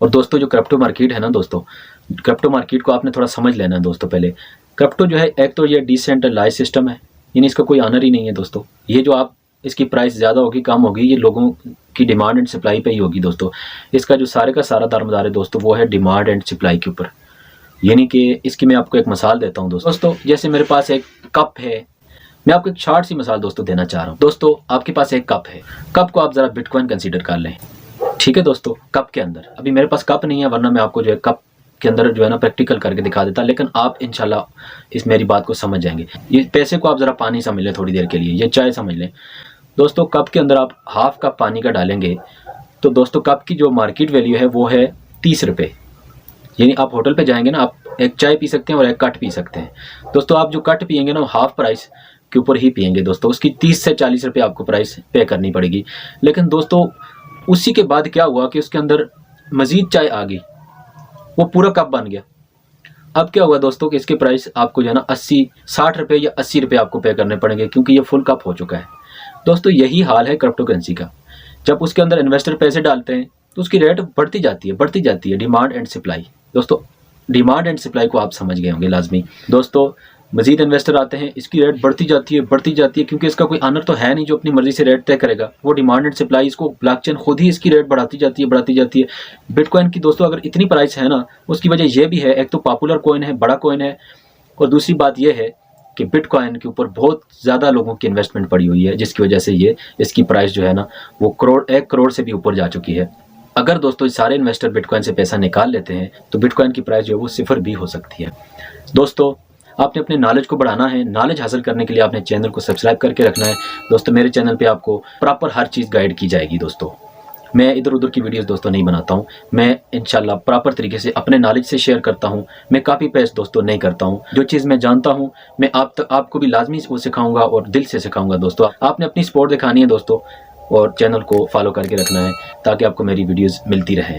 और दोस्तों जो क्रिप्टो मार्केट है ना दोस्तों, क्रिप्टो मार्केट को आपने थोड़ा समझ लेना है दोस्तों। पहले क्रिप्टो जो है, एक तो ये डिसेंट्रलाइज सिस्टम है, यानी इसका कोई ऑनर ही नहीं है दोस्तों। ये जो आप इसकी प्राइस ज़्यादा होगी कम होगी, ये लोगों की डिमांड एंड सप्लाई पे ही होगी दोस्तों। इसका जो सारे का सारा दारोमदार है दोस्तों, वो है डिमांड एंड सप्लाई के ऊपर। यानी कि इसकी मैं आपको एक मिसाल देता हूँ दोस्तों। जैसे मेरे पास एक कप है, मैं आपको एक शॉर्ट सी मिसाल दोस्तों देना चाह रहा हूँ। दोस्तों आपके पास एक कप है, कप को आप ज़रा बिटकॉइन कंसीडर कर लें, ठीक है दोस्तों। कप के अंदर, अभी मेरे पास कप नहीं है, वरना मैं आपको जो है कप के अंदर जो है ना प्रैक्टिकल करके दिखा देता, लेकिन आप इंशाल्लाह इस मेरी बात को समझ जाएंगे। ये पैसे को आप ज़रा पानी समझ लें थोड़ी देर के लिए, ये चाय समझ लें दोस्तों। कप के अंदर आप हाफ कप पानी का डालेंगे तो दोस्तों कप की जो मार्केट वैल्यू है वो है 30 रुपये। यानी आप होटल पे जाएंगे ना, आप एक चाय पी सकते हैं और एक कट पी सकते हैं दोस्तों। आप जो कट पियेंगे ना, हाफ प्राइस के ऊपर ही पियेंगे दोस्तों, उसकी 30 से 40 रुपये आपको प्राइस पे करनी पड़ेगी। लेकिन दोस्तों उसी के बाद क्या हुआ कि उसके अंदर मज़ीद चाय आ गई, वो पूरा कप बन गया। अब क्या हुआ दोस्तों कि इसके प्राइस आपको जो है ना 60 रुपये या 80 रुपये आपको पे करने पड़ेंगे, क्योंकि ये फुल कप हो चुका है दोस्तों। यही हाल है क्रिप्टो करेंसी का। जब उसके अंदर इन्वेस्टर पैसे डालते हैं तो उसकी रेट बढ़ती जाती है, डिमांड एंड सप्लाई दोस्तों। डिमांड एंड सप्लाई को आप समझ गए होंगे लाजमी दोस्तों। मजीद इन्वेस्टर आते हैं, इसकी रेट बढ़ती जाती है, क्योंकि इसका कोई ऑनर तो है नहीं जो अपनी मर्जी से रेट तय करेगा। वो डिमांड एंड सप्लाई, इसको ब्लॉकचेन खुद ही इसकी रेट बढ़ाती जाती है। बिटकॉइन की दोस्तों अगर इतनी प्राइस है ना, उसकी वजह यह भी है, एक तो पॉपुलर कॉइन है, बड़ा कॉइन है, और दूसरी बात यह है कि बिटकॉइन के ऊपर बहुत ज़्यादा लोगों की इन्वेस्टमेंट पड़ी हुई है, जिसकी वजह से इसकी प्राइस जो है ना वो 1 करोड़ से भी ऊपर जा चुकी है। अगर दोस्तों सारे इन्वेस्टर बिटकॉइन से पैसा निकाल लेते हैं तो बिटकॉइन की प्राइस जो है वो 0 भी हो सकती है दोस्तों। आपने अपने नॉलेज को बढ़ाना है, नॉलेज हासिल करने के लिए आपने चैनल को सब्सक्राइब करके रखना है दोस्तों। मेरे चैनल पे आपको प्रॉपर हर चीज़ गाइड की जाएगी दोस्तों। मैं इधर उधर की वीडियोस दोस्तों नहीं बनाता हूँ, मैं इंशाल्लाह प्रॉपर तरीके से अपने नॉलेज से शेयर करता हूँ। मैं कॉपी पेस्ट दोस्तों नहीं करता हूँ, जो चीज़ मैं जानता हूँ मैं आपको भी लाजमी वो सिखाऊंगा और दिल से सिखाऊंगा दोस्तों। आपने अपनी सपोर्ट दिखानी है दोस्तों, और चैनल को फॉलो करके रखना है ताकि आपको मेरी वीडियोज़ मिलती रहें।